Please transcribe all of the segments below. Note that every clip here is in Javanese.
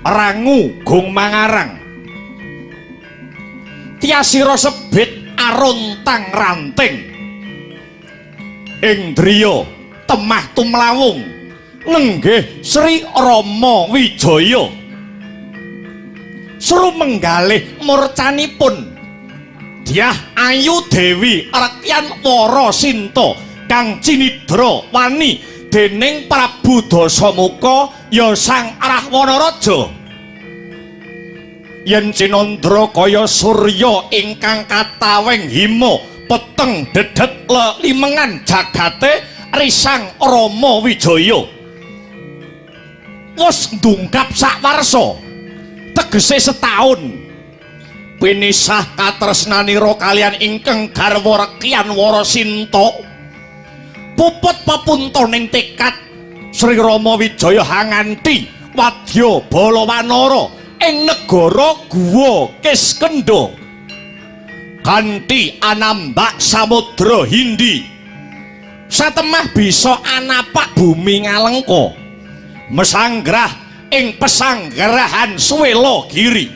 rangu gung mangarang tiasira sebit aruntang ranting ing driya temah tumlawung nenggih Sri Rama Wijaya suruh menggalih murcanipun Dyah Ayu Dewi Rekyan Wara Sinta kang cinidra wani dening Prabu Dasamuka ya Sang Rahwana Raja yen cinandra kaya surya ingkang kataweng hima peteng dedet limengan jagate risang Rama Wijaya wis ndungkap sakwarsa tegese setahun pinisah katresnanira kalian ingkang garwa Rekyan Wara Sinta puput pepuntoning tekad Sri Rama Wijaya hanganti wadya Balawanara ing negara Guwa Kiskendha kanthi anambak samudra Hindi satemah bisa anapak bumi ngalengka mesanggrah ing pesanggrahan Swela Giri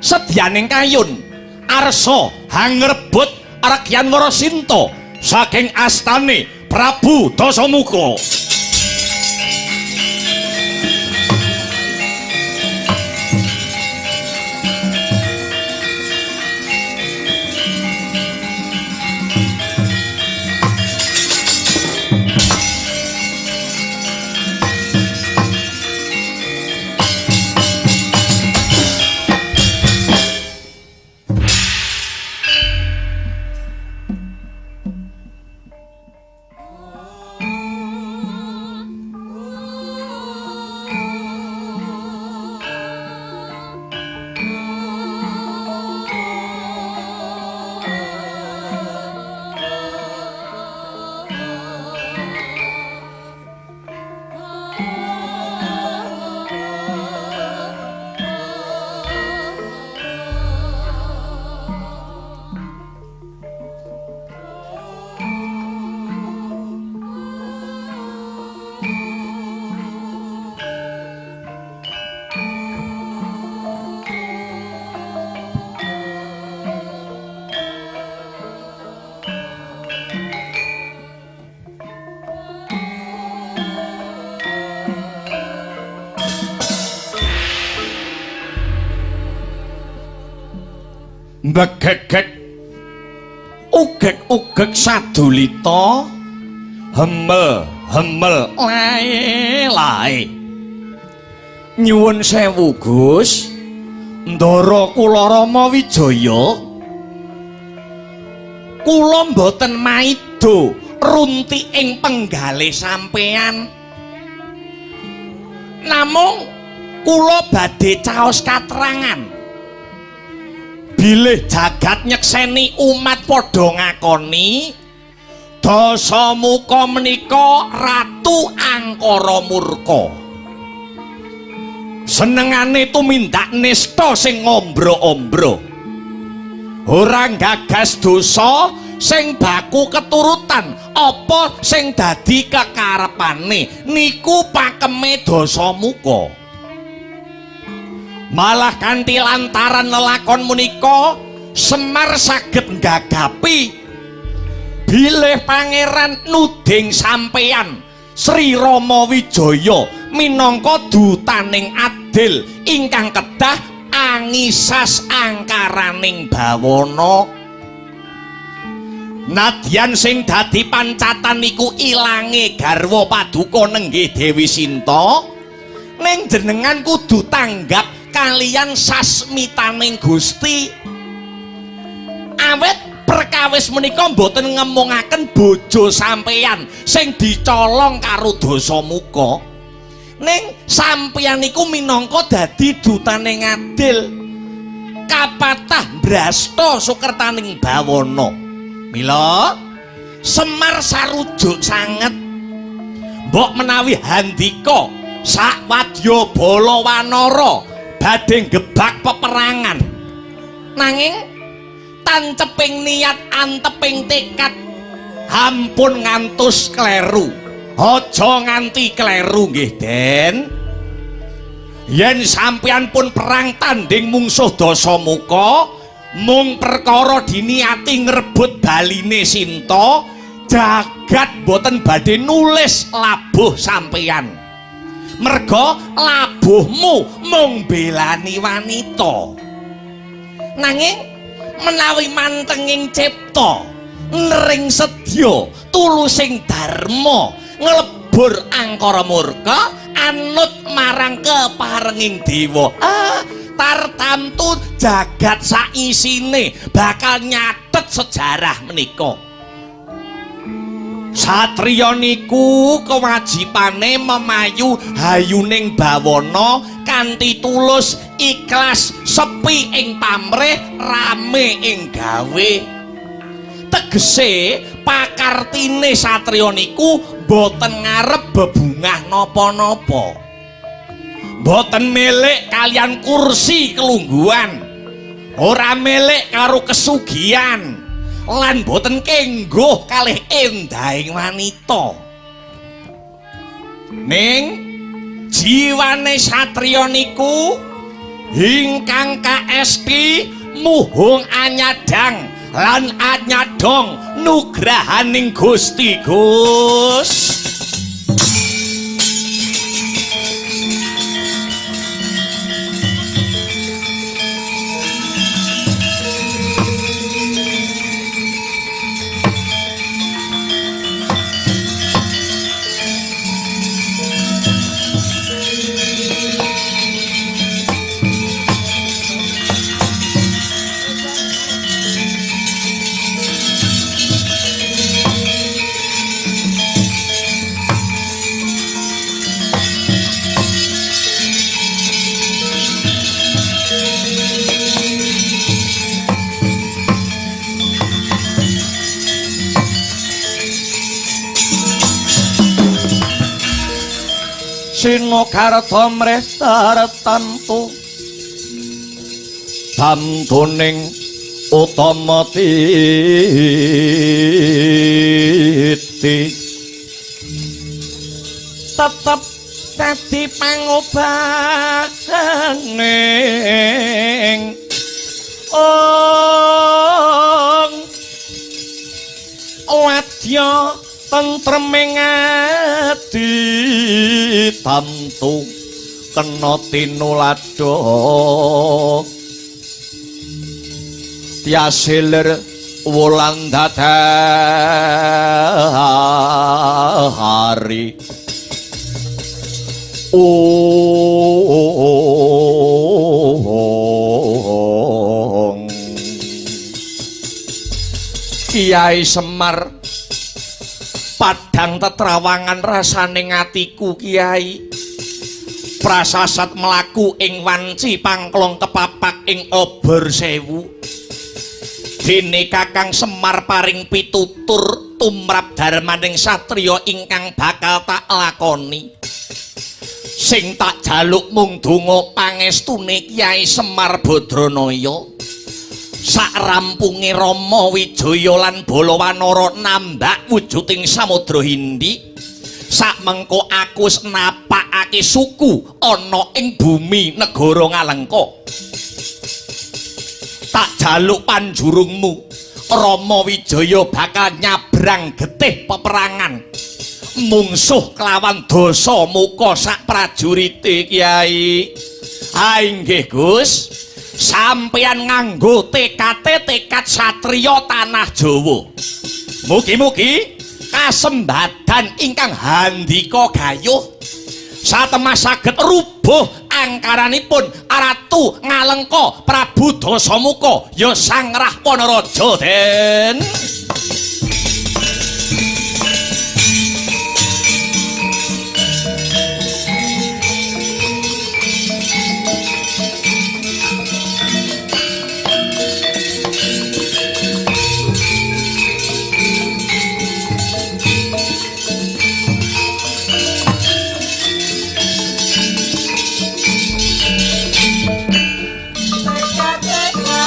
sedyaning kayun arsa hangrebut Rekyan Wara Sinta saking astane Prabu Dasamuka begegek ugek sadulita hemel lae nyuwun sewu Gus ndara kula Rama Wijaya kula mboten maido runti ing penggalih sampean namung kula badhe caos katrangan bilih jagat nyekseni umat padha ngakoni Dasamuka menika ratu angkara murka senengane tumindak nista sing ngombro-ombro ora gagas dosa sing baku keturutan apa sing dadi kekarepane niku pakeme Dasamuka malah kanthi lantaran lelakon menika Semar saged nggagapi bilih pangeran nuding sampeyan Sri Rama Wijaya minangka dutaning adil ingkang kedah angisas angkaraning bawana nadyan sing dadi pancatan niku ilange garwa paduka nenggih Dewi Sinta ning jenengan kudu tanggap kalian sasmitaning Gusti awet perkawis menika mboten ngemungaken bojo sampeyan sing dicolong karo Dasamuka ning sampeyan niku minangka dadi dutaning adil kapatah brasta sukertaning bawana mila Semar sarujuk sanget mbok menawi handika sakwadya Balawanara badhe gebak peperangan nanging tanceping niat anteping tekad ampun ngantos kleru aja nganti kleru nggih Den yen sampeyan pun perang tanding mungsuh Dasamuka mung perkara diniati ngrebut baline Sinta jagat boten badhe nulis labuh sampeyan merga labuhmu mung belani wanita nanging menawi mantenging cipta nering sedya tulusing dharma nglebur angkara murka anut marang keparenging dewa tartamtu jagat saisine bakal nyatet sejarah menika satriya niku kewajibane memayu hayuning bawana kanthi tulus ikhlas sepi ing pamrih rame ing gawe tegese pakartine satriya niku boten ngarep bebungah napa-napa boten milik kalian kursi kelungguhan ora milik karo kesugihan lan boten kengguh kalih endahing wanita ning jiwane satriya niku ingkang kaesti muhung anyadang lan anyadong nugrahaning Gusti Gus Sinokarta mrih tartamtu tamtuning utama titi tetep dadi pangobaning wadya tentreming ati tamtu kena tinulada tiasilir wulan dadari Kyai Semar padhang tetrawangan rasaning atiku Kyai prasasat mlaku ing wanci pangklong kepapak ing obor sewu dene Kakang Semar paring pitutur tumrap darmaning satriya ingkang bakal tak lakoni sing tak jaluk mung donga pangestune Kyai Semar Badranaya sak rampunge Rama Wijaya lan Balawanara nambak wujuding Samudra Hindi sak mengko aku wis napakake suku ana ing bumi negara Ngalengka tak jaluk panjurungmu Rama Wijaya bakal nyabrang getih peperangan mungsuh kelawan Dasamuka sak prajurite Kyai inggih Gus sampeyan nganggo tekad satriya tanah Jawa mugi-mugi kasembadan ingkang handika gayuh satemah saged rubuh angkaranipun Ratu Ngalengka Prabu Dasamuka ya Sang Rahwana-raja den Teka-teka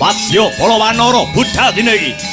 Wadya Balawanara Buddha dina iki.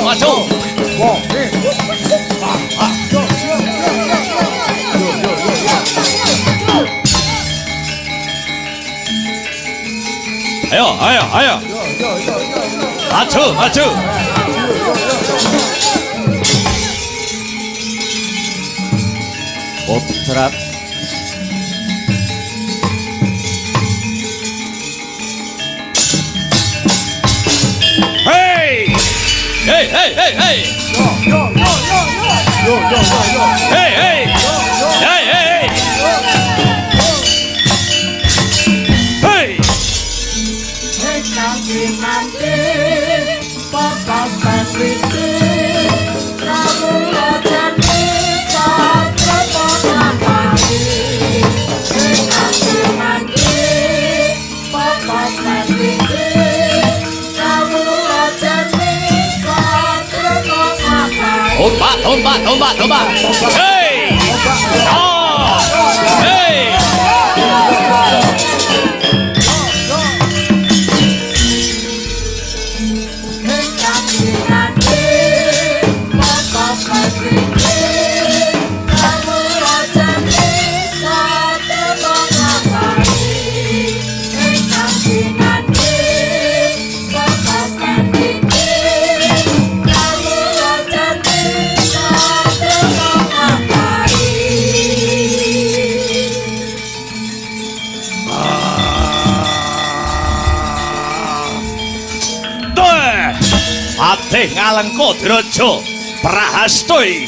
Maju. Ayo. Maju. Serat. Hey! Yo. Hey! Domba. Hey! Oh! Hey! Ate ngalengka draja prahastoi.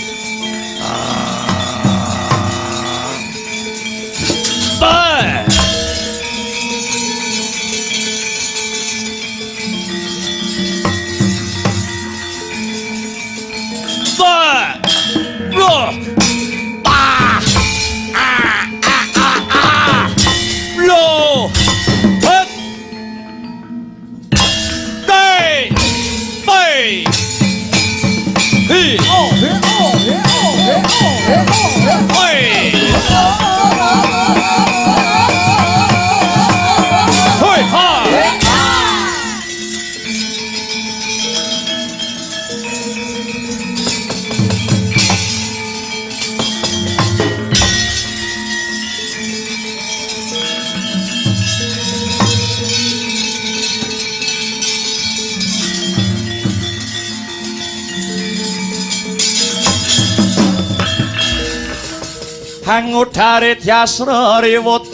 hangudare Dyasra riwut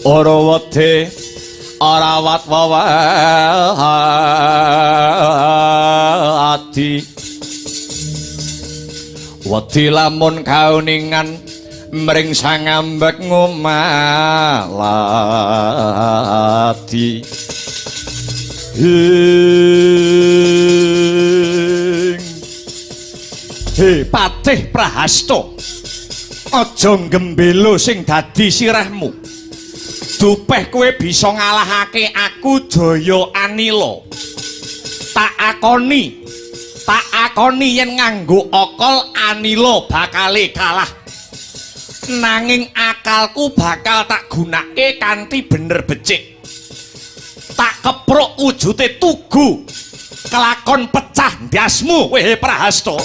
ora wedi ora wat-wawati wedi lamun kauningan mring sang ambek ngomalati Patih Prahasta aja gembelo sing dadi sirahmu dupeh kowe bisa ngalahake aku Jaya Anila tak akoni yen nganggo okol Anila bakale kalah nanging akalku bakal tak gunake kanthi bener becik tak kepruk wujute tugu kelakon pecah ndasmu wehe Prahasta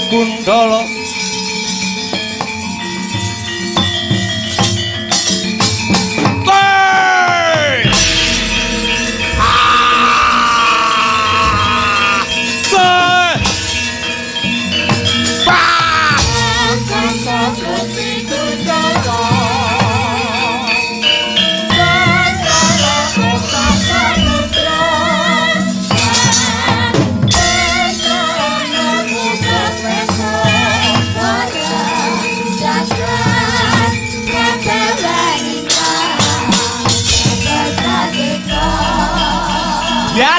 Kundala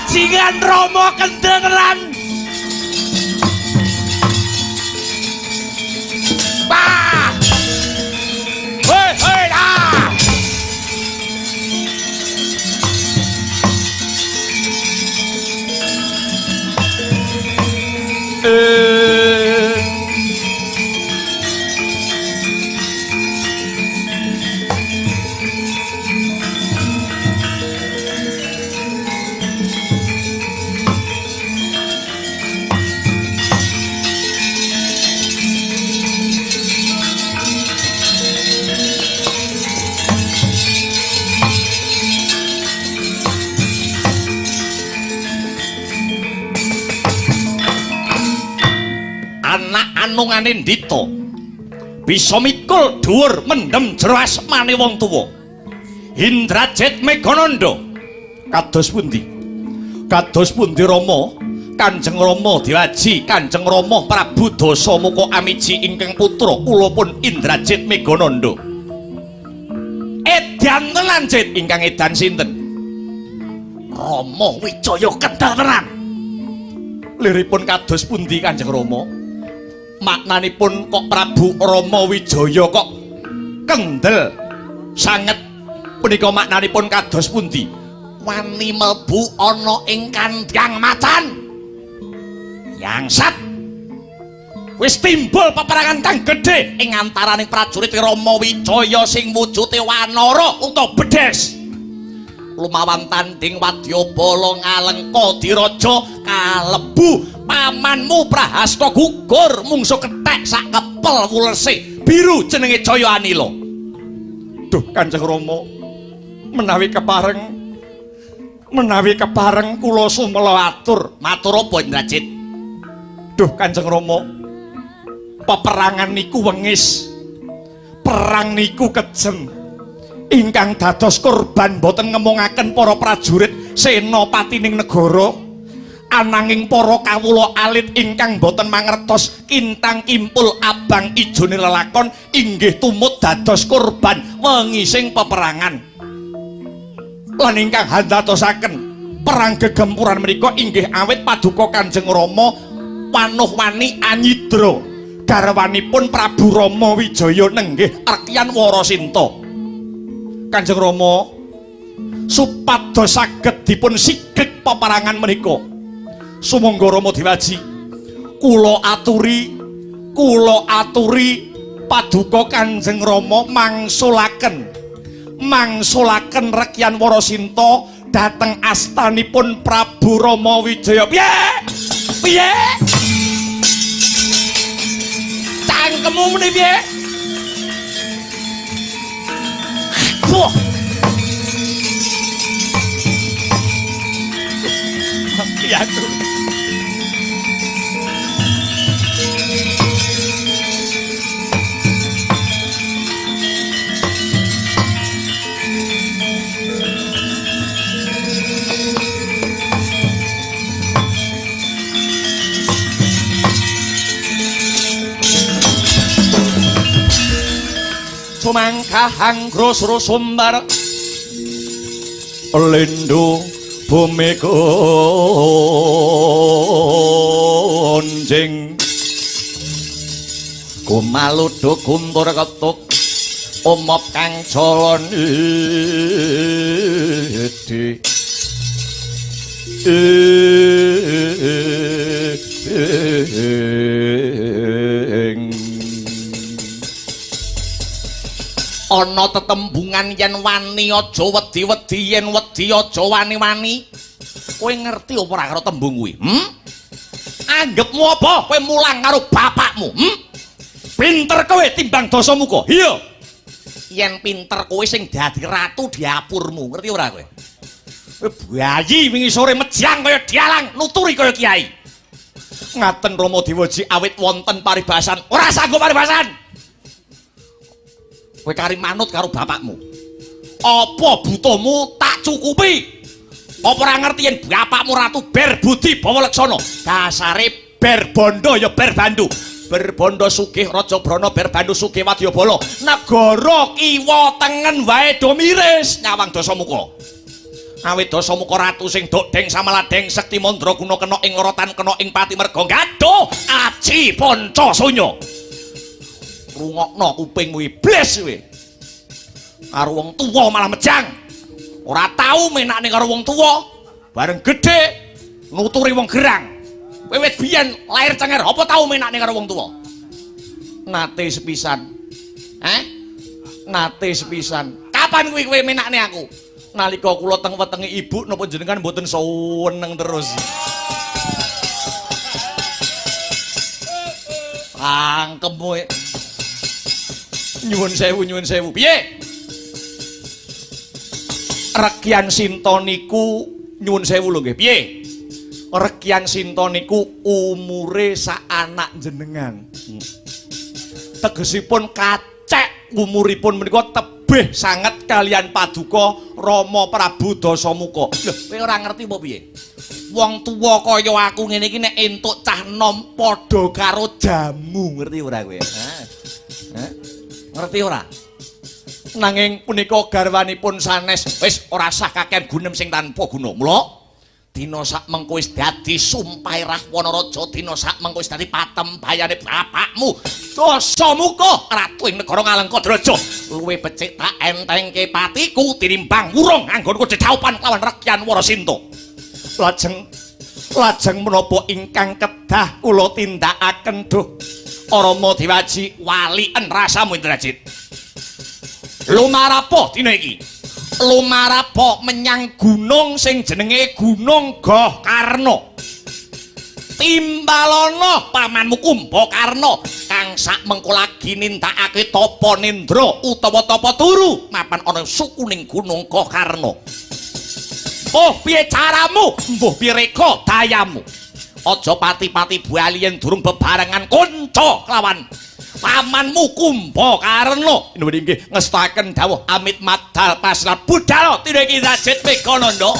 Bajingan Rama kendengeran bah hei hei ah anungane ndita bisa mikul dhuwur mendem jero asmane wong tuwa Indrajit Megananda kados pundi Rama Kanjeng Rama diwaji Kanjeng Rama Prabu Dasamuka Amiji ingkang putra kula pun Indrajit Megananda edan tenan Jit ingkang edan sinten Rama Wijaya Kendal tenan liripun kados pundi Kanjeng Rama maknanipun kok Prabu Rama Wijaya kok kendel sanget punika maknanipun kados pundi wani mlebu ana ing kandhang macan yangsat wis timbul peperangan kang gedhe ing antaraning prajurit Rama Wijaya sing wujude wanara utawa bedhes lumawan tanding wadyabala ngalengka diraja kalebu pamanmu Prahasta gugur mungsuh kethek sak kepel wulese biru jenenge Jaya Anila duh Kanjeng Rama menawi kepareng kula sumela atur matur apa Indrajit duh Kanjeng Rama peperangan niku wengis perang niku kejem ingkang dados korban boten ngemungaken para prajurit senopatining negara ananging para kawula alit ingkang boten mangertos kintang kimpul abang ijone lelakon inggih tumut dados korban wengising peperangan lan ingkang handatosaken perang gegempuran menika inggih awit paduka Kanjeng Rama panuh wani anyidra garwanipun Prabu Rama Wijaya nenggih Arkian Warasinta. Kanjeng Rama supados saged dipun sigeg peperangan menika sumangga Rama Dewaji kula aturi paduka Kanjeng Rama mangsulaken Rekyan Warasinta dhateng astanipun Prabu Rama Wijaya. Piye cangkemmu muni piye? Ya tuh. Sumangkahang grosro sumbar lendo bumi gonjing kumaludo guntur ketuk omop kang colon edi ana tetembungan yen wani aja wedi-wedi yen wedi aja wani-wani. Kowe ngerti apa ora karo tembung kuwi? Anggepmu apa kowe mulang karo bapakmu? Pinter kowe timbang Dasamuka. Iya. Yen pinter kowe sing dadi ratu diapurmu, ngerti ora kowe? Kowe bayi wingi sore mejang kaya dialang, nuturi kaya kiai. Ngaten Rama Dewaji awit wonten paribasan, ora sanggup paribasan. Kowe kari manut karo bapakmu. Apa butuhmu tak cukupi? Apa ora ngerti yen bapakmu Ratu Berbudi Bawaleksana? Dasare ber bondo ya ber bandu. Berbondo sugih Raja Brana Berbandu sugih Wadyabala. Negara kiwa tengen wae do miris nyawang Dasamuka. Awit Dasamuka ratu sing dodeng samaladeng sekti mandraguna kena ing lorotan kena ing patimerga gaduh aji Pancasunya. Rungokno kupingmu iblis kowe. Karo wong tuwa malah mejang. Ora tau menakne karo wong tuwa. Bareng gedhe nuturi wong gerang. Kowe wit biyen lair cenger apa tau menakne karo wong tuwa? Nate sepisan. Nate sepisan. Kapan kuwi kowe menakne aku? Nalika kula teng wetenge ibu napa jenengan mboten seneng terus. Angkemmu nyuwun sewu. Piye? Rekyan Sinta niku nyuwun sewu lho nggih. Piye? Rekyan Sinta niku umure sak anak jenengan. Tegesipun kacek umuripun menika tebih sanget kalian paduka Rama Prabu Dasamuka. Lho, kowe ora ngerti apa piye? Wong tuwa kaya aku ngene iki nek entuk cah nom padha karo jamu, ngerti ora kowe? Ngerti ora? Nanging punika garwanipun sanes wis ora sah kakehan gunem sing tanpa guna. Mula dina sak mengko wis dadi sumpahe Rahwana Raja, dina sak mengko wis dadi patembayane bapakmu Dasamuka ratu ing negara Ngalengkadraja. Luwih becik tak entengke patiku tinimbang wurung anggonku dedaupan lawan Rekyan Warasinta. Lajeng menapa ingkang kedah kula tindakaken duh Rama Dewaji walien rasamu Indrajit. Lumarapo dina iki? Lumarapo menyang gunung sing jenenge Gunung Gohkarna. Timbalana pamanmu Kumbakarna kang sak mengko lagi nindakake tapa nindra utawa tapa turu mapan ana sukuning Gunung Gohkarna. Oh, piye caramu? Mbuh piye reka dayamu? Aja pati-pati bali yen durung bebarengan kanca kelawan pamanmu Kumbakarna. Nuwun inggih ngestaken dawuh amit madal pasrah budal tina iki Indrajit Megananda.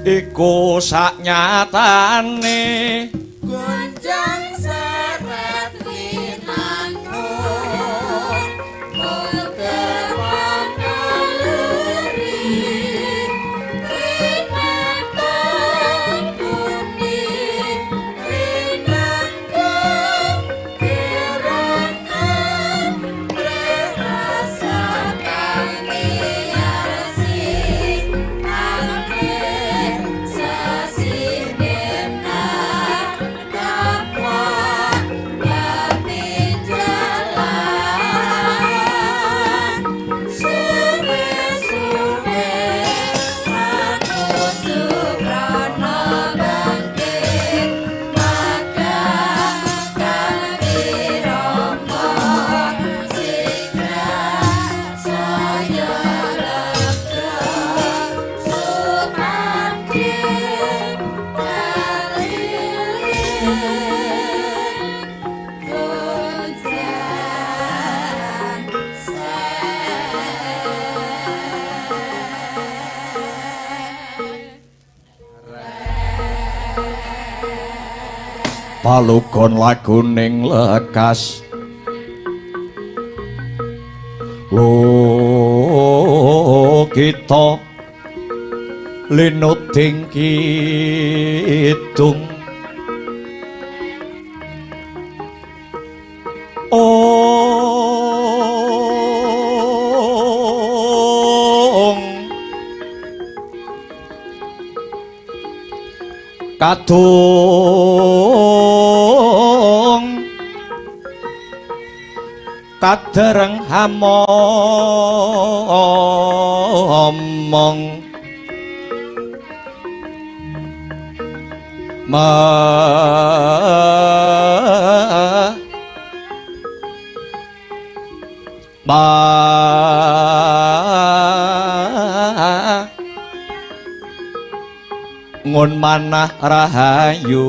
Iku saknyatane gunjang seret winangun kewan aleri rinatang kuning rinanggam kirangan berasa kami asing angin sasinena takwa batin jalan suwe-suwe menuju prana bangkit maka kami rombong singgah saya lega semakin keliling hujan palugon laguning lekas lo kita linuting kidung ong kadung kadereng hamomong ngun manah rahayu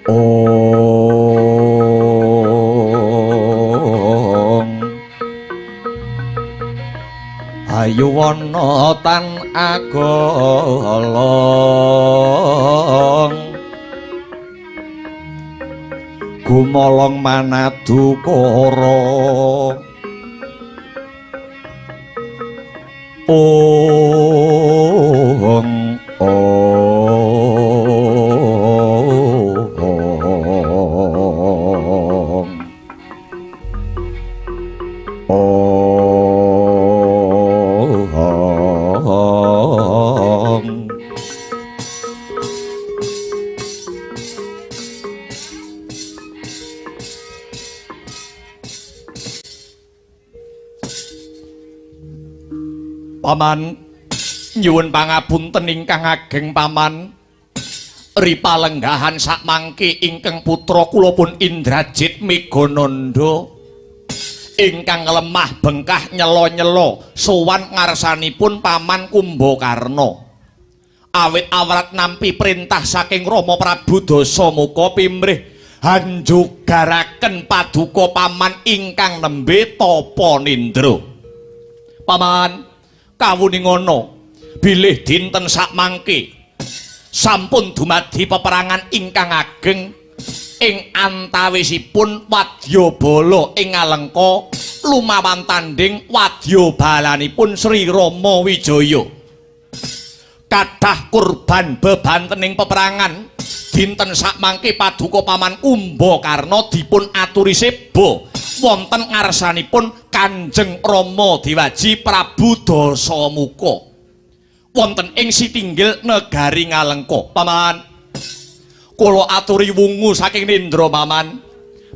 ong ayu wana tan agolong gumolong manadukara ong Paman nyuwun pangapunten ingkang ageng paman ripalenggahan sakmangke ingkang putra kula pun Indrajit Megananda ingkang lemah bengkah nyelo-nyelo sowan ngarsanipun paman Kumbakarna awit awrat nampi perintah saking Rama Prabu Dasamuka pimrih hanjugaraken paduka paman ingkang nembe tapa nindra paman kawuning ngono bilih dinten sakmangke sampun dumadi peperangan ingkang ageng ing antawisipun Wadyabala ing Alengka lumawan tanding wadyabalanipun Sri Rama Wijaya kathah kurban bebantening peperangan dinten sakmangke paduka paman Kumbakarna dipun aturi seba wonten ngarsanipun Kanjeng Rama Dewaji Prabu Dasamuka wonten ing Sitinggil negari Ngalengka paman kula aturi wungu saking nindra paman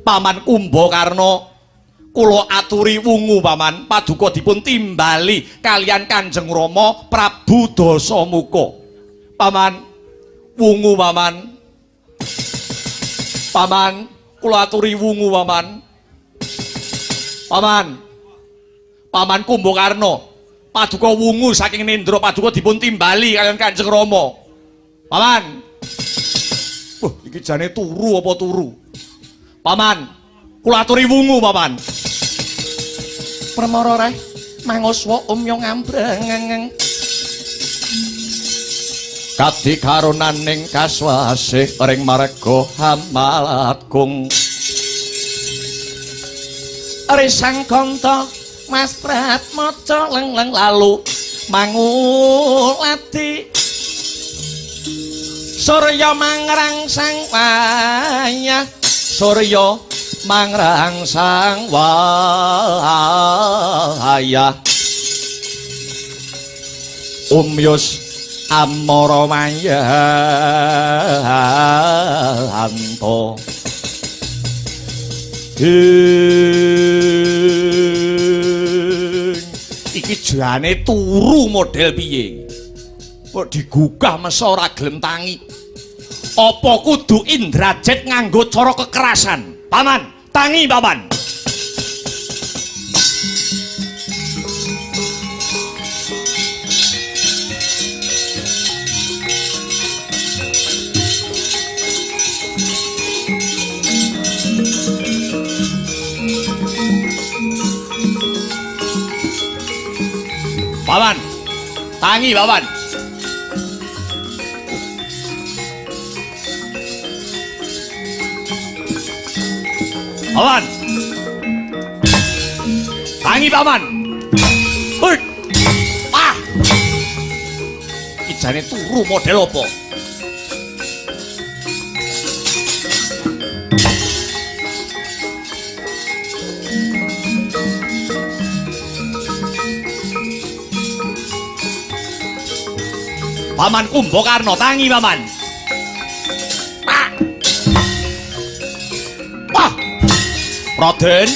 paman Kumbakarna kula aturi wungu paman paduka dipun timbali kalian Kanjeng Rama Prabu Dasamuka paman wungu paman paman Kula aturi wungu paman. Paman Kumbakarna paduka wungu saking Nendra paduka dipun timbali kaliyan Kanjeng Rama. Paman. Wah, iki jane turu apa turu? Paman, kula aturi wungu paman. Permara reh manguswa umya ngambrang. Kadi karunaning kaswasih ring marga Hamalatgung. Risang kanta Mas Pratmaca leng-leng lalu mangulati Surya mangrangsang wayah Surya mangrangsang wayah Umyus Amara mayanto iki jane turu model piye kok digugah mesa ora gelem tangi apa kudu Indrajit nganggo cara kekerasan paman tangi paman Paman, tangi paman. Paman, tangi paman. Hei, ah, ijane turu model apa? Paman Kumbakarna tangi paman. Ah. Wah. Raden.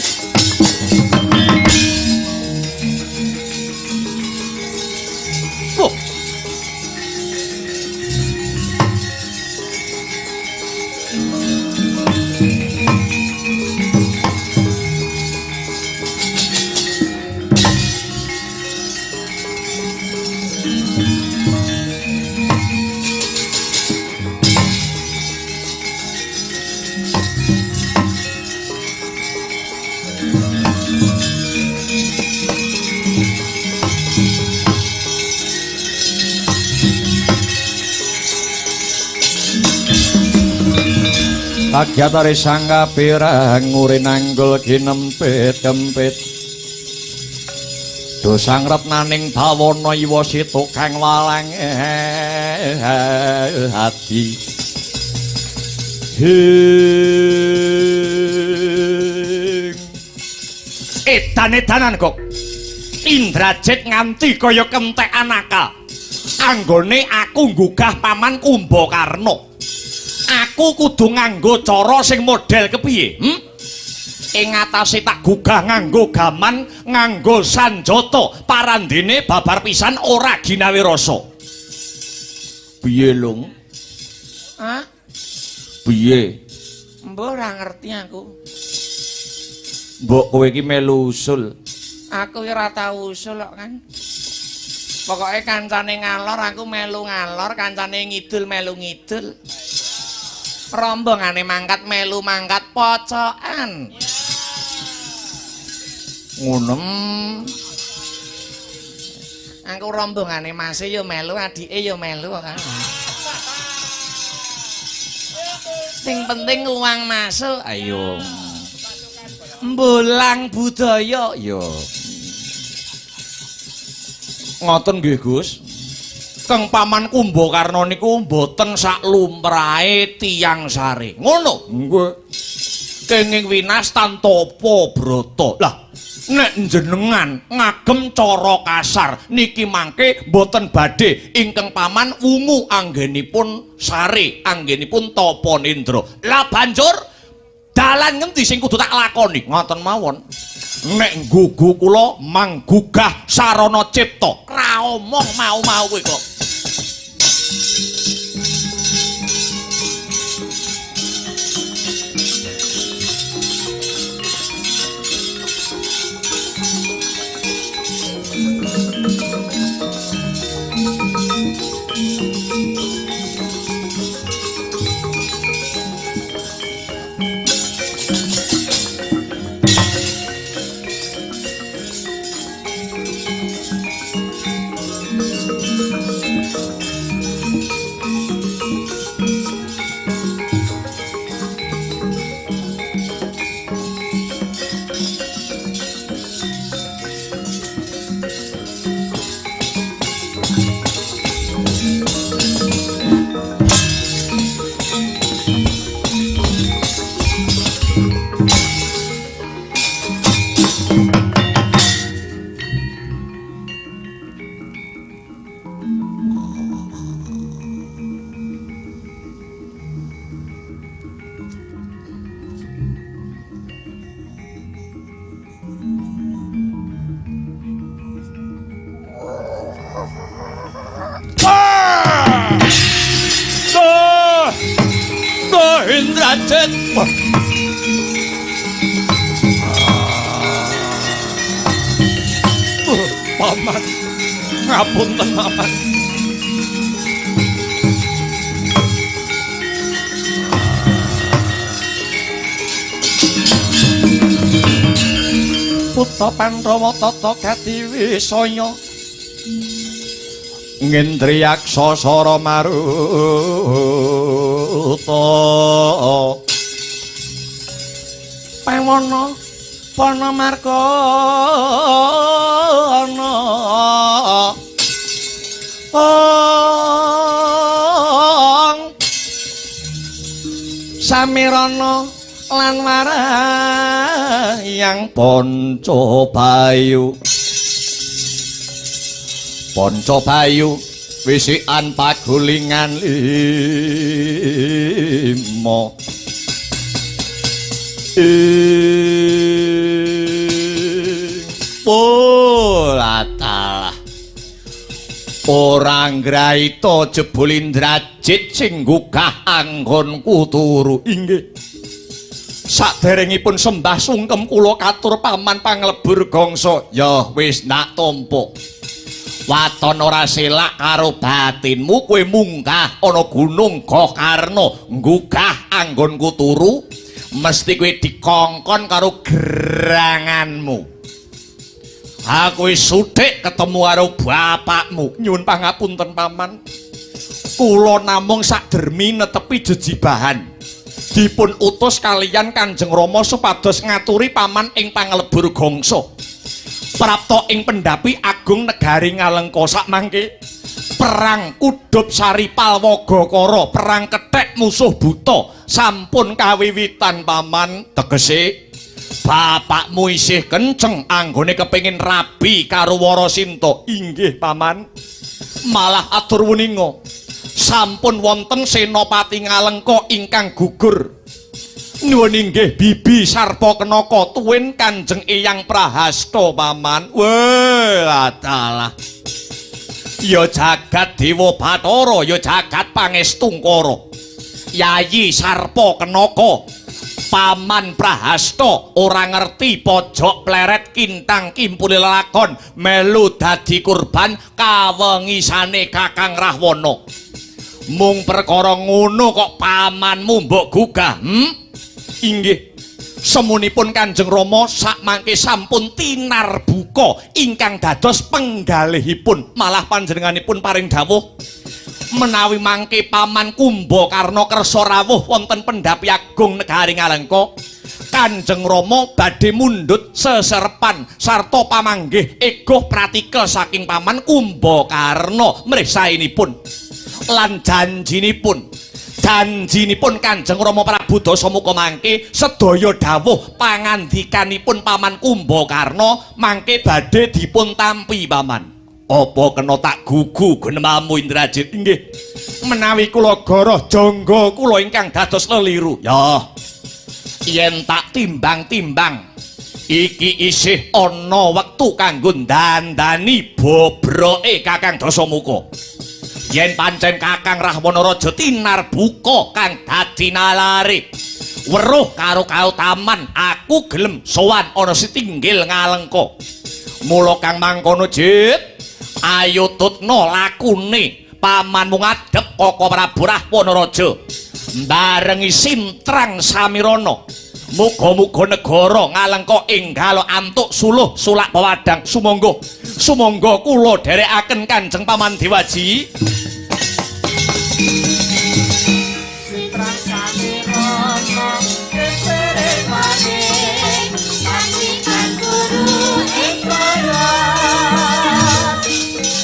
Wah. Kagyatare sang kapirang ngurin anggul kinempit-kempit dosang retnaning bawana iwa situk kang walang hati edan-edanan kok Indrajit nganti kaya kentekan akal anggone aku nggugah paman Kumbakarna aku kudu nganggo cara sing model kepiye ing atase tak gugah nganggo gaman nganggo sanjata parandene babar pisan ora ginawe rasa piye lung hah piye mbok ora ngerti aku mbok kowe iki melu usul aku ora tau usul kok kan pokoke kancane ngalor aku melu ngalor kancane ngidul melu ngidul rombongane mangkat melu mangkat pocokan ngono aku rombongane mase yo melu adike yo melu kan sing penting uang masuk ayo mbulang budaya yo ngoten nggih Gus Kang Paman Kumbakarna niku mboten sak lumrahe tiyang sare. Ngono. Nggih. Kenging winastan tapa brata. Lah, nek jenengan ngagem cara kasar niki mangke mboten badhe ingkang Paman wungu anggenipun sare, anggenipun tapa nendra. Lah banjur dalan ngendi sing kudu tak lakoni? Ngoten mawon. Nek nggugu kula manggugah sarana cipta. Ra omong mau-mau kowe kok. Indrajit. Paman, ngapunten paman. Putra Pandhawa tata gati wisaya ngendriyaksa sara maruta pawana pana margana samirana lan warayang Pancabayu Pancabayu wisikan pagulingan 5 Polatalah ora nggraita jebul Indrajit sing gugah anggonku turu inggih. Saderengipun sembah sungkem kula katur paman panglebur gongso. Ya wis nak tampa. Waton ora selak karo batinmu kowe munggah ana gunung Gokarna nggugah anggonku turu mesti kowe dikongkon karo geranganmu. Aku wis sithik ketemu karo bapakmu. Nyuwun pangapunten paman. Kula namung sakdermi netepi jejibahan. Dipun utus kalian Kanjeng Rama supados ngaturi paman ing panglebur gongsa. Prapta ing pendhapi agung negari Ngalengka sakmangke perang Kudup Saripal Wagakara, perang kethek musuh buta sampun kawiwitan paman. Tegese bapakmu isih kenceng anggone kepengin rabi karo Warasinta. Inggih paman. Malah atur wuninga sampun wonten senopati Ngalengka ingkang gugur. Nuwun inggih Bibi Sarpakenaka tuwin Kanjeng Eyang Prahasta paman. Wah, adalah ya jagat Dewa Bathara, ya jagat Pangestungkara. Yayi Sarpakenaka paman Prahasta ora ngerti pojok pleret kintang kimpule lelakon melu dadi kurban kawengisane Kakang Rahwana. Mung perkara ngono kok pamanmu mbok gugah. Inggih. Semunipun Kanjeng Rama sakmangke sampun tinar buka ingkang dados penggalihipun. Malah panjenenganipun paring dawuh menawi mangke paman Kumbakarna kersa rawuh wonten pendhapi agung negari Ngalengka, Kanjeng Rama badhe mundhut seserepan sarta pamanggih egoh pratikel saking paman Kumbakarna mriksainipun. Lan janjinipun Kanjeng Rama Prabu Dasamuka mangke sedaya dawuh pangandikanipun paman Kumbakarna mangke badhe dipun tampi paman. Apa kena tak gugu genemamu Indrajit? Inggih. Menawi kula goroh jangga kula ingkang dados leliru. Ya. Yen tak timbang-timbang iki isih ana wektu kanggo ndandani bobroke Kakang Dasamuka. Yen pancen Kakang Rahwana Raja tinar buka kang dadi nalare weruh karo kautaman aku gelem sowan ana Sitinggil Ngalengka. Mula kang mangkono Jit, ayo tutno lakune pamanmu ngadhep Kaka Prabu Rahwana Raja barengi Sintrang Samirana. Muga-muga negara Ngalengka enggal antuk suluh sulak pewadang. Sumangga kula dherekaken Kanjeng Paman Dewaji. Sintrang Samirana keserepane pandikan guru ing barat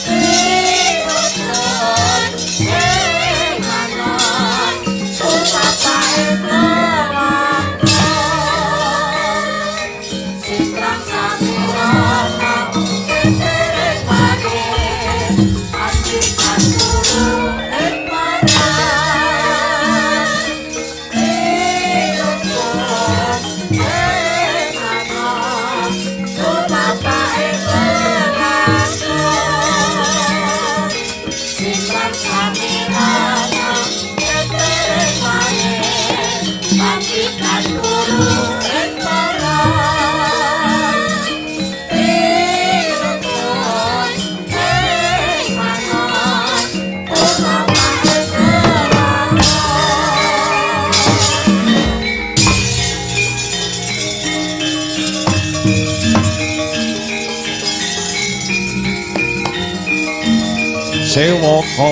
Rikutun Emangan Upapae pelakon Sintrang Samirana keserepane pandikan guru ikan guru ing barang irung ing mangan utama ing Sewaka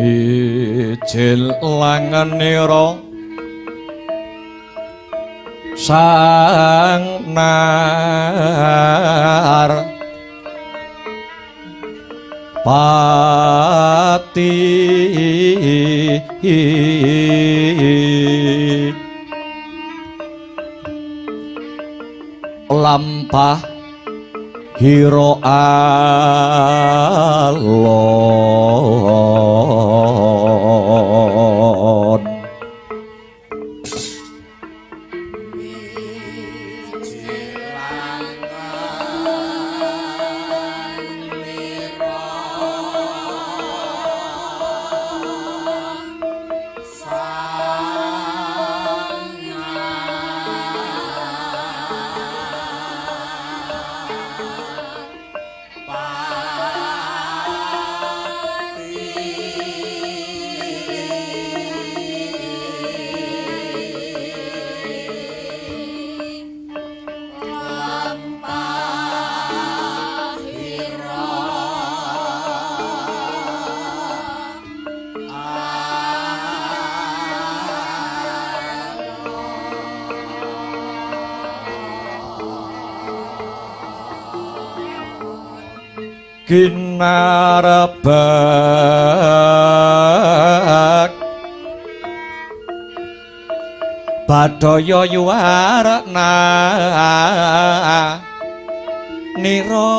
mijil langenira sang nar pati lampah hiro alon ginarebak badaya yuwarna nira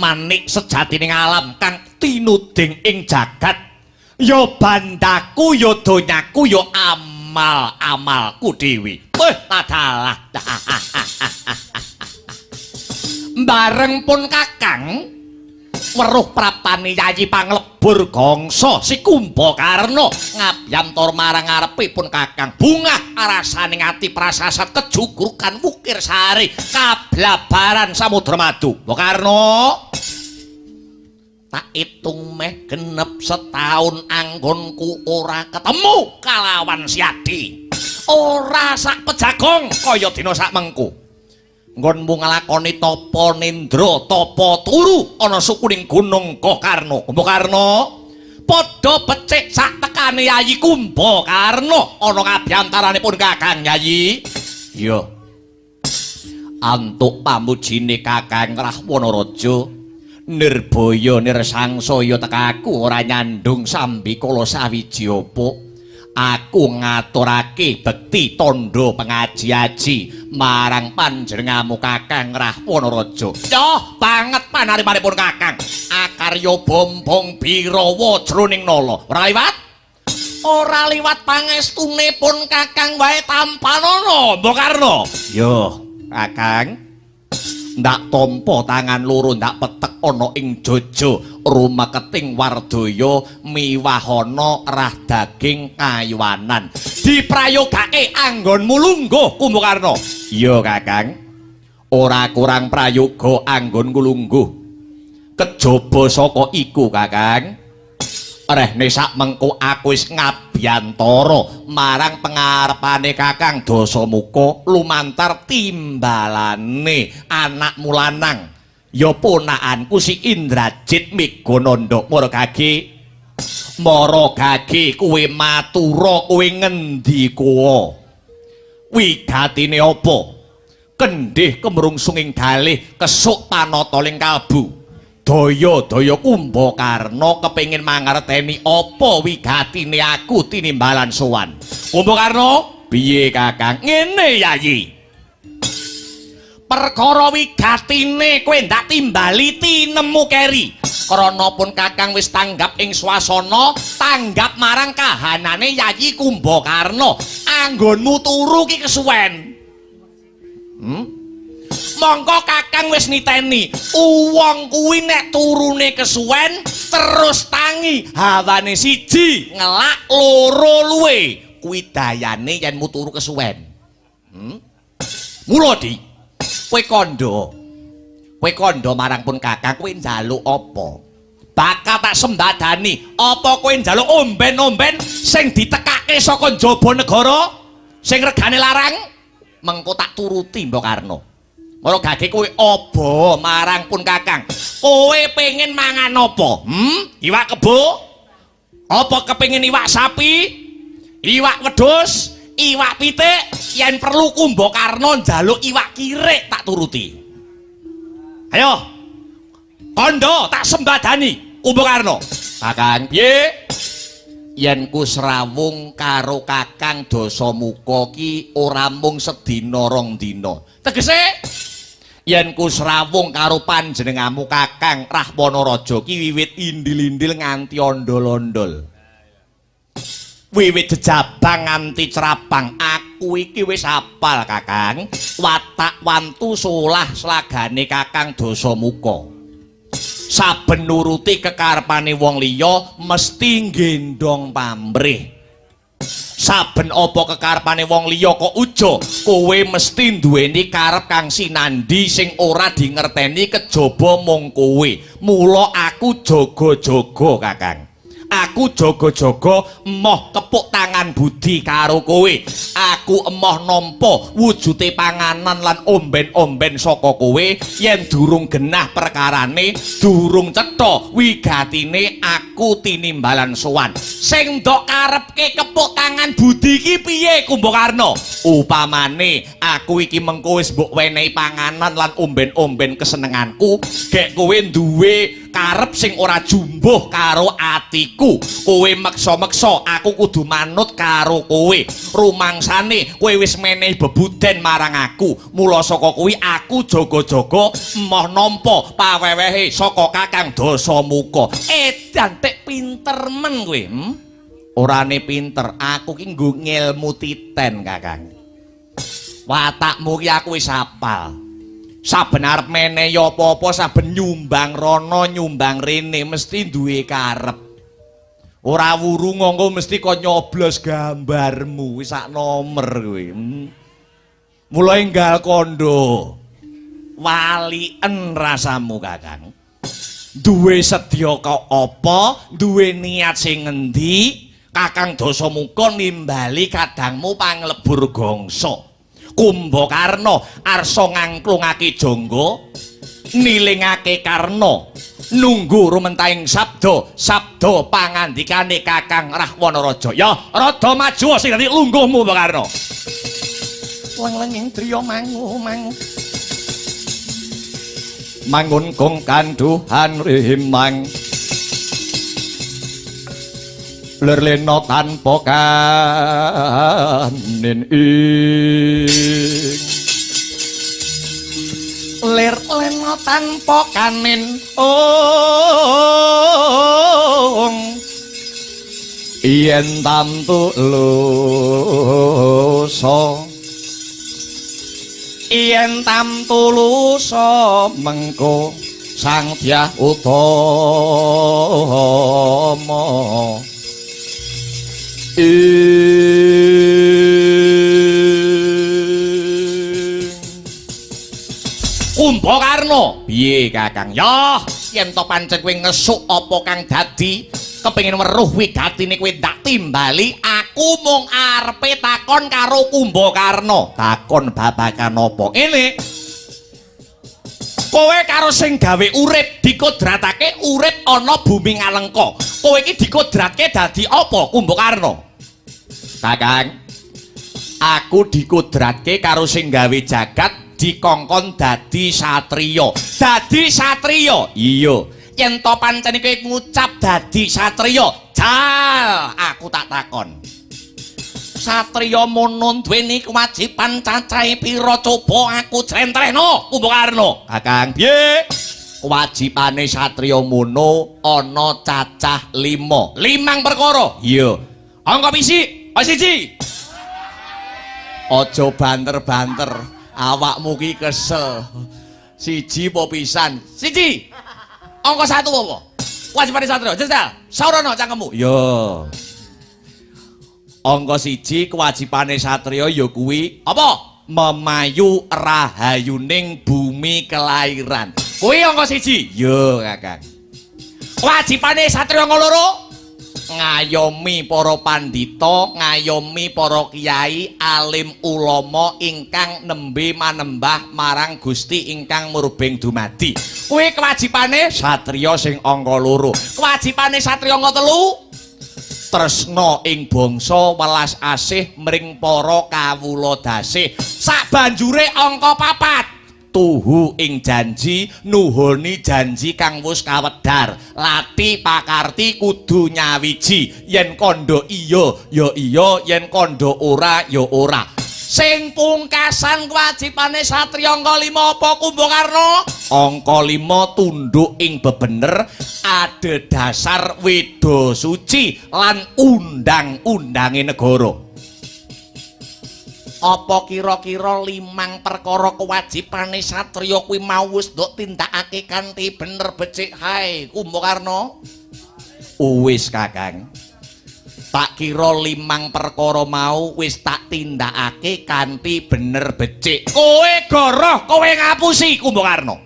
manik sejatining alam kang tinuding ing jagat ya bandaku ya donyaku ya amal-amalku dewi tadalah bareng pun kakang weruh prapane Yayi Panglebur Gangsa si Kumbakarna ngabyantara marang ngarepipun kakang bungah arasaning ati prasasat kejugrukan wukir sari kablabaran Samudra Madu Karna tak itung meh genep setahun anggonku ora ketemu kalawan Siadi ora sak pejagong kaya dina sak mengku nggonmu nglakoni tapa nendra tapa turu ana sukuning gunung Gokarna Kumbakarna padha becik sak tekane Yayi Kumbakarna ana ngabyantaranipun Kakang Yayi iya antuk pamujine Kakang Rahwana-raja Nirbaya nirsangsaya tekaku ora nyandung sambikala sawiji apa aku ngaturake bekti tondo pengaji-aji marang panjenenganmu Kakang Rahwana-raja. Yoh banget panarimanipun Kakang. Akarya bombong birawa jroning nala. Ora liwat? Ora liwat pangestunipun Kakang wae tampanana, Mbok Karna. Yo, Kakang. Ndak tampa tangan loro ndak petek ana ing jaja rumeketing wardaya miwahana rah daging kayuwanan diprayogake anggonmu lungguh Kumbakarna. Iya Kakang, ora kurang prayoga anggonku lungguh. Kejaba saka iku Kakang, rehne sak mengko aku wis ngabyantara marang pengarepane Kakang Dasamuka lumantar timbalane anakmu lanang ya ponakanku si Indrajit Megananda. Maragage kuwe matura kuwe ngendi kowe wigatine apa kendhih kemrungsunging galih kesuk panata ling kalbu daya-daya Kumbakarna kepengin mangerteni apa wigatine aku tinimbalan sowan. Kumbakarna, piye Kakang? Ngene Yayi. Perkara wigatine kowe ndak timbali tinemu keri. Krana pun Kakang wis tanggap ing swasana, tanggap marang kahanane Yayi Kumbakarna. Anggonmu turu ki kesuwen. Mongko Kakang wis niteni, wong kuwi nek turune kesuwen terus tangi, hawane siji ngelak loro luwe. Kuwi dayane yen turu kesuwen. Mula Di, kowe kandha marang pun Kakang, kowe njaluk apa? Bakal tak sembadani. Apa kowe njaluk omben-omben sing ditekake saka njaba negara sing regane larang? Mengko tak turuti Mbok Karno. Mara gage kowe apa marang pun Kakang? Kowe pengen mangan apa? Iwak kebo? Apa kepengin iwak sapi? Iwak wedhus? Iwak pitik? Yen perlu ku Mbok Karno njaluk iwak kirik tak turuti. Ayo. Kondo tak sembadani Mbok Karno. Kakang piye? Yen ku srawung karo Kakang Dasamuka ki ora mung sedina rong dina. Tegese yen ku srawung karo panjenenganmu Kakang Rahwana Raja ki wiwit indil-indil nganti ondol-ondol. Wiwit jejabang nganti cerapang, aku iki wis hafal Kakang. Watak wantu solah slagane Kakang Dasamuka. Saben nuruti kekarepane wong liya mesti gendong pamrih. Saben apa kekarepane wong liya kok uja, kowe mesti duweni karep kang sinandi sing ora dingerteni kejaba mung kowe. Mula aku jaga-jaga Kakang. Aku jaga-jaga emoh kepuk tangan budi karo kowe. Aku emoh nampa wujude panganan lan omben-omben saka kowe. Yen durung genah perkarane, durung cetha wigatine, aku tinimbalan sowan. Sing ndok karepke kepuk tangan budi iki piye Mbok Karno? Upamane aku iki mengko wis mbok wenehi panganan lan omben-omben kesenenganku, gek kowe duwe karep sing ora jumbuh karo atiku. Kowe meksa-meksa aku kudu manut karo kowe. Rumangsane kowe wis menehi bebuden marang aku. Mula saka kuwi aku jaga-jaga emoh nampa pawewehe saka Kakang Dasamuka. Dantek pinter men kowe. Orane pinter, aku ki nggo ngilmu titen Kakang. Watakmu ki aku wis hafal. Saben arep menehi apa-apa, saben nyumbang rono nyumbang rene mesti duwe karep. Ora wuru ngongko mesti kok nyoblos gambarmu wis sak nomer kowe. Mula enggal kondo. Walien rasamu Kakang. Duwe sedya kok apa, duwe niat sing ngendi, Kakang Dasamuka nimbali kadangmu panglebur gongso. Kumbakarna arsa ngangklungake jangga, nilingake karna, nunggu rumentahing sabda pangandikane Kakang Rahwana Raja. Ya rada maju sing dadi lungguhmu Kumbakarna. Leng-lenging driya mangun kong kanduhan rimang, lerlena tanpa kanin ing, lerlena tanpa kanin yen tamtu lusa, yen tamtu lusa mengko sang Dyah Utama. Kumbakarna piye Kakang? Ya yen to pancen kowe ngesuk apa kang dadi kepengin weruh wigatine kowe ndak timbali, aku mung arepe takon karo Kumbakarna. Takon babagan apa? Ngene. Kowe karo sing gawe urip dikodratake urip ana bumi ngalengka. Kowe iki dikodratke dadi apa Kumbakarna? Kakang, aku dikodratke karo sing gawe jagat dikongkon dadi satriya. Dadi satriya? Iya. Yen to pancen kowe ngucap dadi satriya, jal aku tak takon. Satriya mono duweni kewajiban cacahe pira coba aku jrentrehno Kumbakarna. Kakang, piye? Kewajibane satriya mono ana cacah 5. 5 perkara. Iya. Angka pisi, siji. Aja banter-banter. Awakmu ki kesel. Siji apa pisan? Siji. Angka 1 apa? Wajibane satria. Jajal. Saurana cangkemmu. Yo. Angka 1 kewajibane satria ya kuwi apa? Memayu rahayuning bumi kelairan. Kuwi angka 1. Yo, Kakang. Kewajibane satria angka 2 ngayomi para pandhita, ngayomi para kiai, alim ulama ingkang nembe manembah marang Gusti ingkang murbeng dumadi. Kuwi kewajibane satriya sing angka 2. Kewajibane satriya angka 3 tresna ing bangsa, welas asih mring para kawula dasih. Sabanjure angka 4 tuhu ing janji, nuhoni janji kang wis kawedhar. Lati pakarti kudu nyawiji. Yen kandha iya ya iya, yen kandha ora ya ora. Sing pungkasan kewajibane satriya angka 5 apa Kumbakarna? Angka 5 tunduk ing bebener, adhedhasar weda suci lan undang-undange negara. Apa kira-kira 5 perkara kewajibane satriya kuwi mau wis nduk tindakake kanthi bener becik hae Kumbakarna? Wis Kakang. Tak kira 5 perkara mau wis tak tindakake kanthi bener becik. Kowe goroh, kowe ngapusi Kumbakarna.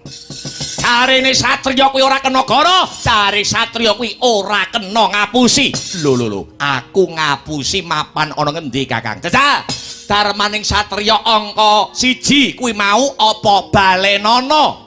Jarene satriya kuwi ora kena goroh, jare satriya kuwi ora kena ngapusi. Lho, aku ngapusi mapan ana ngendi Kakang? Jajal. Darmaning satriya angka 1 kuwi mau apa balenana?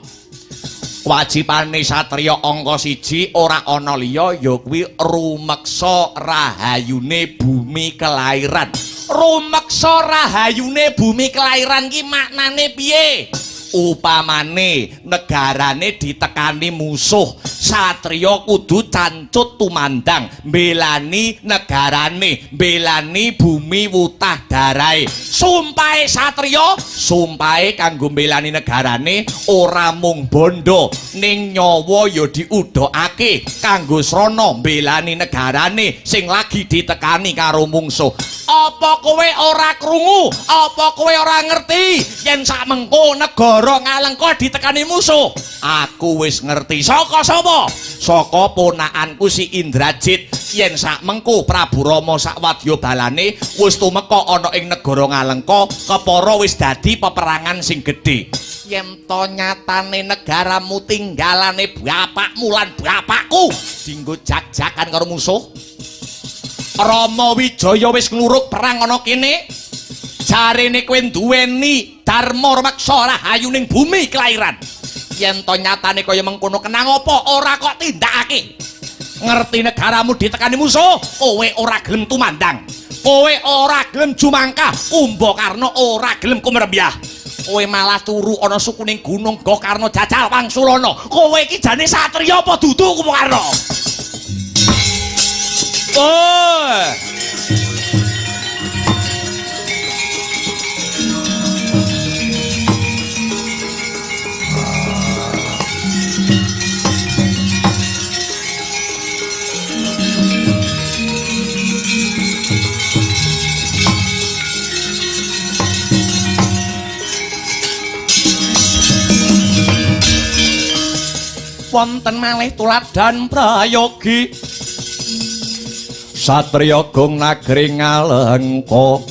Wajibane satriya angka 1 ora ana liya ya kuwi rumeksa rahayune bumi kelairan. Rumeksa rahayune bumi kelairan ki maknane piye? Upamane negarane ditekani musuh, satriya kudu cancut tumandang mbelani negarane, mbelani bumi wutah darahe. Sumpahe satriya, sumpahe kanggo mbelani negarane ora mung bondo, ning nyawa ya diudhokake kanggo srana mbelani negarane sing lagi ditekani karo mungsuh. Apa kowe ora krungu? Apa kowe ora ngerti yen sak mengko negara ngalengka ditekani musuh? Aku wis ngerti. Saka sapa? Saka ponakanku si Indrajit. Yen sak mengko Prabu Rama sak wadyabalane wis tumeka ana ing negara ngalengka, kepara wis dadi peperangan sing gedhe. Yen to nyatane negaramu tinggalane bapakmu lan bapakku dienggo jag-jagan karo musuh, Rama Wijaya wis ngluruk perang ana kene. Jarene kowe duweni dharma rumeksa rahayuning bumi kelairan. Yen to nyatane kaya mengkono kenang apa ora kok tindakake? Ngerti negaramu ditekani musuh, kowe ora gelem tumandang. Kowe ora gelem jumangkah, Kumbakarna ora gelem kumrembah. Kowe malah turu ana sukuning gunung Gokarna jajal Wangsulana. Kowe iki jane satriya apa dudu Kumbakarna? Oh. Wonten malih tuladan prayogi satriya gong nagri ngalengka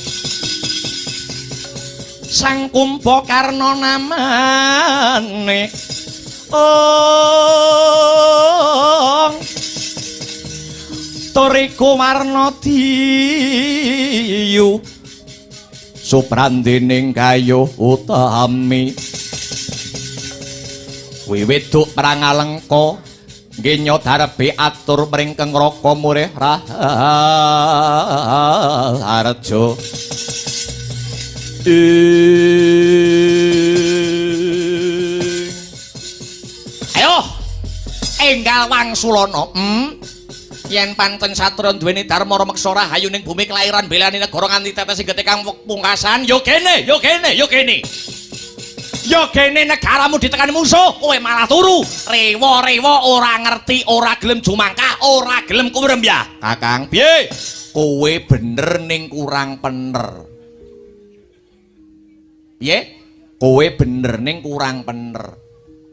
Sang Kumbakarna namane Toriku warna diyu suprandining kayuh utami wiwit duk perang Alengka nggenya darbe atur mring Kengraka murih Raharja. Ayo enggal Wangsulana, yen pancen satriya duweni dharma rumeksa rahayuning bumi kelairan belani negara nganti tetes sing getih kang pungkasan yo kene. Ya kene negaramu ditekani musuh, kowe malah turu. Rewa-rewa ora ngerti, ora gelem jumangkah, ora gelem kumrembah. Kakang, piye? Kowe bener ning kurang pener. Piye? Kowe bener ning kurang bener.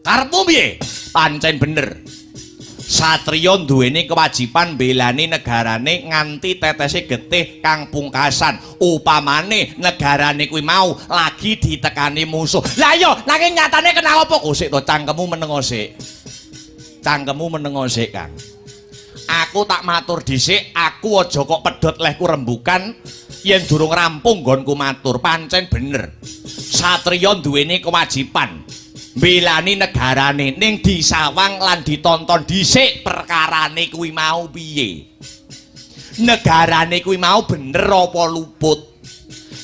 Karepmu piye? Pancen bener. Satriya duweni kewajiban belani negarane nganti tetese getih kang pungkasan. Upamane negarane kuwi mau lagi ditekani musuh. Lah iya, nanging nyatane kena apa? Oh sik to, cangkemmu menengo sik. Cangkemmu menengo sik, Kang. Aku tak matur dhisik, aku aja kok pedhot lehku rembukan yen durung rampung nggonku matur. Pancen bener. Satriya duweni kewajiban belani negarane ning disawang lan ditonton dhisik perkarane kuwi mau piye. Negarane kuwi mau bener apa luput.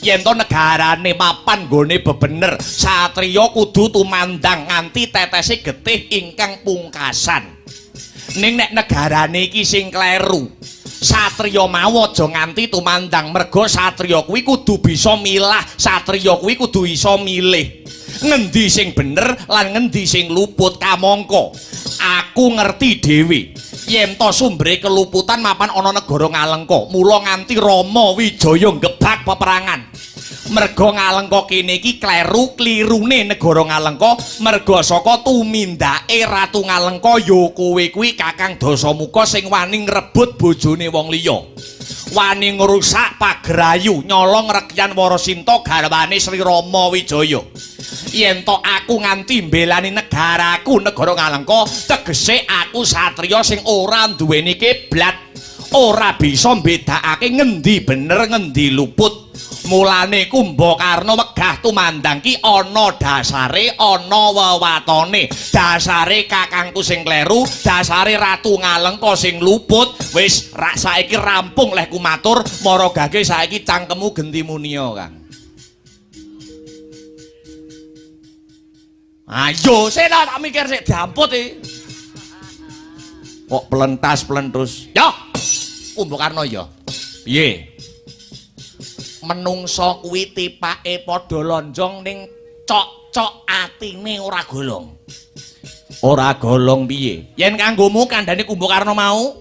Yen to negarane mapan nggone bebener, satriya kudu tumandang nganti tetese getih ingkang pungkasan. Ning nek negarane iki sing kleru, satriya mau aja nganti tumandang, merga satriya kuwi kudu bisa milah, satriya kuwi kudu iso milih. Ngendi sing bener lan ngendi sing luput. Kamangka aku ngerti dhewe yen to sumbere keluputan mapan ana negara Ngalengka, mula nganti Rama Wijaya ngebak peperangan. Merga Ngalengka kene iki kleru klirune negara Ngalengka, merga saka tumindake Ratu Ngalengka ya kowe kuwi Kakang Dasamuka sing wani ngrebut bojone wong liya. Wani ngrusak pagrayu nyolong rekyan Warasinta garwane Sri Rama Wijaya. Yen to aku nganti mbelani negaraku negara Ngalengka, tegese aku satriya sing ora duweni kiblat, ora bisa mbedakake ngendi bener ngendi luput. Mulane Kumbakarna wegah tumandang ki ana dasare, ana wewatone. Dasare kakangku sing kleru, dasare Ratu Ngalengka sing luput. Wis rak saiki rampung lehku matur, maragake saiki cangkemmu genti munia, Kang. Ayo, sena tak mikir sik diamput iki. Kok pelentas-pelentus. Yo. Kumbakarna ya. Piye? Menungso kuwi tipake padha lonjong ning cok-cok atine ora golong. Ora golong piye? Yen kanggomu kandhane Kumbakarna mau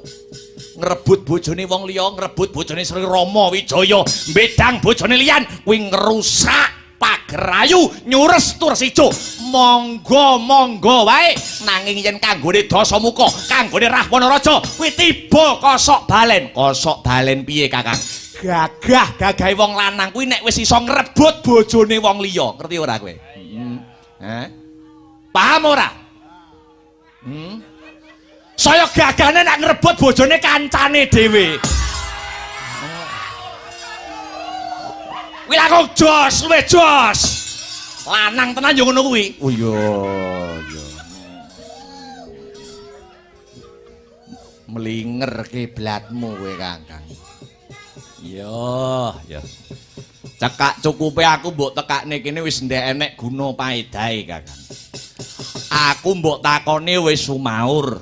ngrebut bojone wong liya, ngrebut bojone Sri Rama Wijaya, mbedang bojone liyan, kuwi ngrusak pagrayu nyures Tursijo. Monggo wae, nanging yen kanggone Dasamuka, kanggone Rahwana Raja kuwi tiba kosok balen piye Kakang? Gagahe wong lanang kuwi nek wis iso ngrebut bojone wong liya, ngerti ora kowe? Paham ora? Saya gagane nek ngrebut bojone kancane dhewe. Kuwi langsung jos, luwih jos. Lanang tenan yo ngono kuwi. Oh iya. Melinger kiblatmu kowe, Kakang. Yo. Cekak cukupe aku mbok tekakne kene wis ndek enek guna paedahe, Kakang. Aku mbok takoni wis sumaur.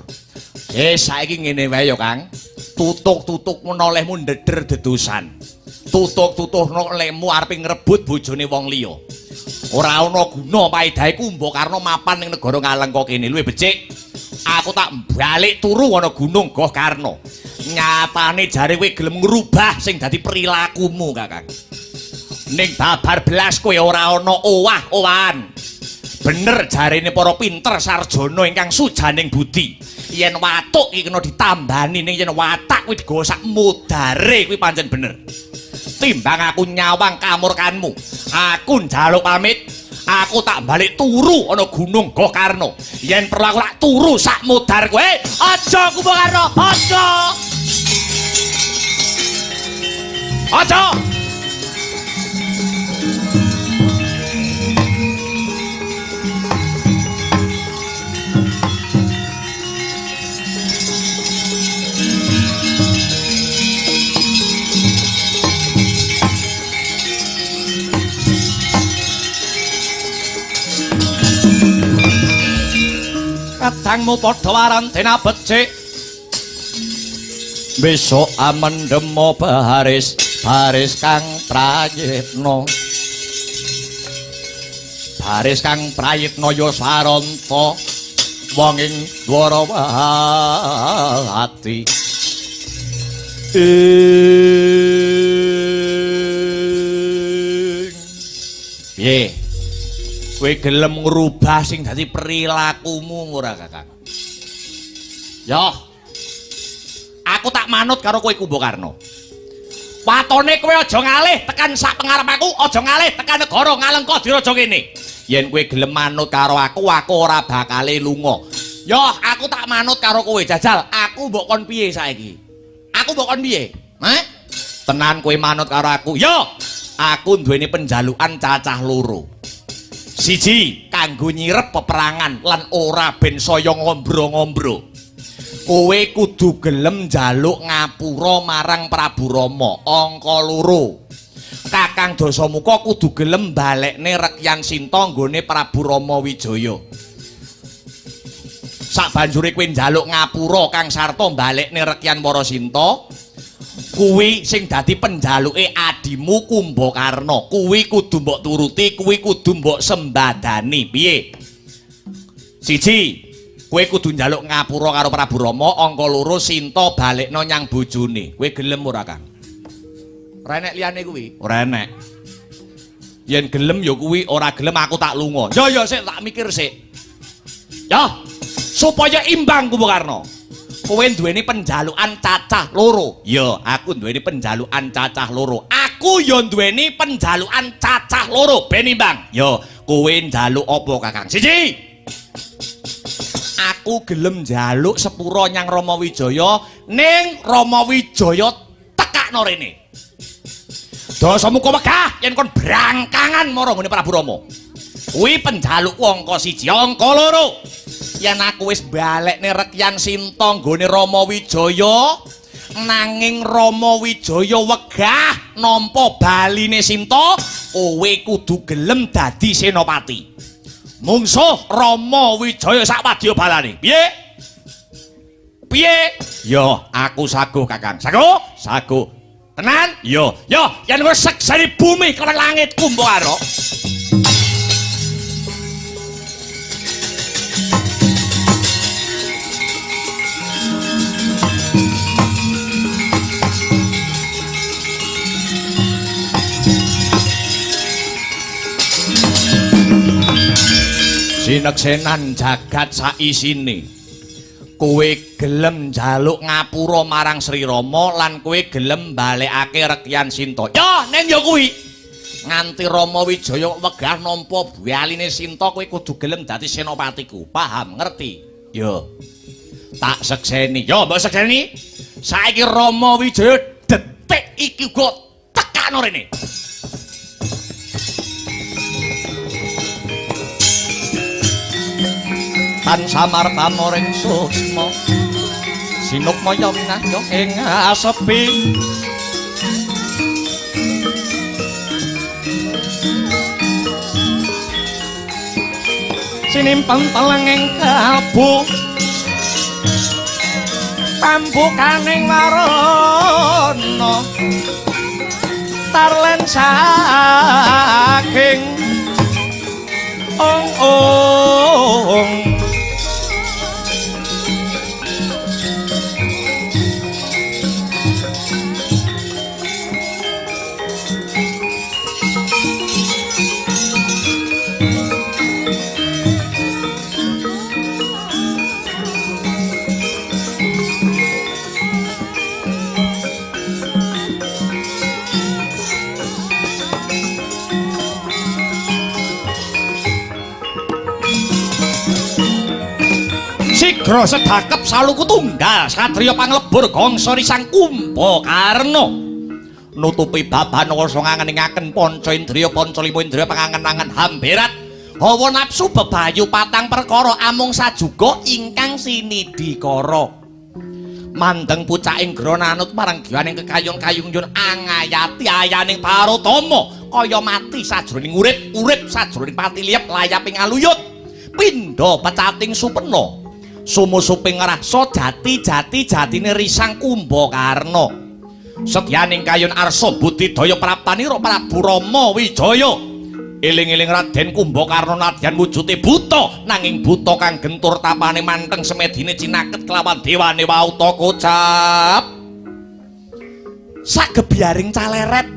Saiki ngene wae yo, Kang. Tutuk-tutuk menolehmu ndeder dedosan. Tutuk-tutukno lemu arep ngrebut bojone wong liya. Ora ana guna paedahe Kumbakarna mapan ning negara Ngalengka kene. Luwih becik, aku tak balik turu ana Gunung Gohkarna. Nyatane jare kowe gelem ngrubah sing dadi perilakumu, Kakang. Ning babar belas kowe ora ana owah-owahan. Bener jarene para pinter sarjana ingkang sujaning budi. Yen watuk iki kena ditambani, ning yen watak kuwi digawa sak mudare kuwi pancen bener. Timbang aku nyawang kamurkanmu, aku njaluk pamit, aku tak balik turu ana Gunung Gohkarna. Yen perlu aku tak turu sak mudar kowe. Aja Kumbakarna, aja. Aja. Kadangmu padha warantena becik, besok amendemo baris kang prayitna. Baris kang prayitna ya saranta wong ing Dwarawati. Piye? Kowe gelem ngrubah sing dadi perilakumu ora Kakang? Yo. Aku tak manut karo kowe Kumbakarna. Watone kowe aja ngalih tekan sak pengarep aku, aja ngalih tekan negara Ngalengka diraja kene. Yen kowe gelem manut karo aku ora bakale lunga. Yo, aku tak manut karo kowe, jajal. Aku mbok kon piye saiki? Aku mbok kon piye? Tenan kowe manut karo aku. Yo, aku duweni penjalukan cacah loro. Siji, kanggo nyirep peperangan lan ora ben saya ngombro-ngombro. Kowe kudu gelem njaluk ngapura marang Prabu Rama. Angka loro. Kakang Dasamuka kudu gelem balekne Rekyan Sinta nggone Prabu Rama Wijaya. Sabanjure kowe njaluk ngapura Kang Sarta balekne Rekyan Warasinta. Kuwi sing dadi penjaluke adimu Kumbakarna. Kuwi kudu mbok turuti, kuwi kudu mbok sembadani. Piye? Siji, kowe kudu njaluk ngapura karo Prabu Rama. Angka loro, Sinta balekno nyang bojone. Kowe gelem ora, Kang? Ora enek liyane kuwi. Ora enek. Yen gelem ya kuwi, ora gelem aku tak lunga. Ya sik tak mikir sik. Ya, supaya imbang Kumbakarna. Kowe duweni penjalukan cacah loro. Ya, aku duweni penjalukan cacah loro. Aku ya duweni penjalukan cacah loro ben imbang. Ya, kowe njaluk apa, Kakang? Siji. Aku gelem njaluk sepura nyang Rama Wijaya ning Rama Wijaya tekakno rene. Dasamuka wegah yen kon brangkangan marang ngene Prabu Rama. Kuwi penjalukku angka 1, angka 2. Yen aku wis balekne Rekyan Sinta nggone Rama Wijaya, nanging Rama Wijaya wegah nampa baline Sinta, kowe kudu gelem dadi senopati. Mungsuh Rama Wijaya sak wadya balane. Piye? Piye? Yo, aku saguh Kakang. Saguh? Saguh. Tenan? Yo, yen wis sekseni bumi karo langit Kumbakarna. Sineksenan jagat saisine. Kowe gelem njaluk ngapura marang Sri Rama lan kowe gelem balekake Rekyan Sinta. Ya, ning ya kuwi. Nganti Rama Wijaya wegah nampa baline Sinta, kowe kudu gelem dadi senopatiku. Paham, ngerti? Ya. Tak sekseni. Ya, mbok sekseni. Saiki Rama Wijaya detik iki uga tekakno rene. Tan samarta moring susma sinukmaya winahya ing asepi sinimpang telenging kalbu pambukaning warana tarlen saking ong Sigra sedakep saluku tunggal satriya panglebur gangsa risang Kumbakarna nutupi baban wasa ngangeningaken panca indriya panca lima indriya pangangen-angen hamberat hawa nafsu bebayu patang perkara amung sajuga ingkang sinidikara mandeng pucaking grananut marang giwaning kekayung-kayung yun angayati ayaning parutama kaya mati sajroning urip urip sajroning pati liyep layaping aluyut pindha pecating supena sumusuping rasa jati-jatine risang Kumbakarna setyaning kayun arsa budidaya prapanira Prabu Rama Wijaya eling-eling Raden Kumbakarna nadyan wujude buta nanging buta kang gentur tapane manteng semedine cinaket kelawan dewane wauta kocap sagebyaring caleret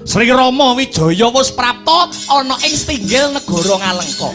Sri Rama Wijaya wis prapta ana ing Stinggil negara Ngalengka.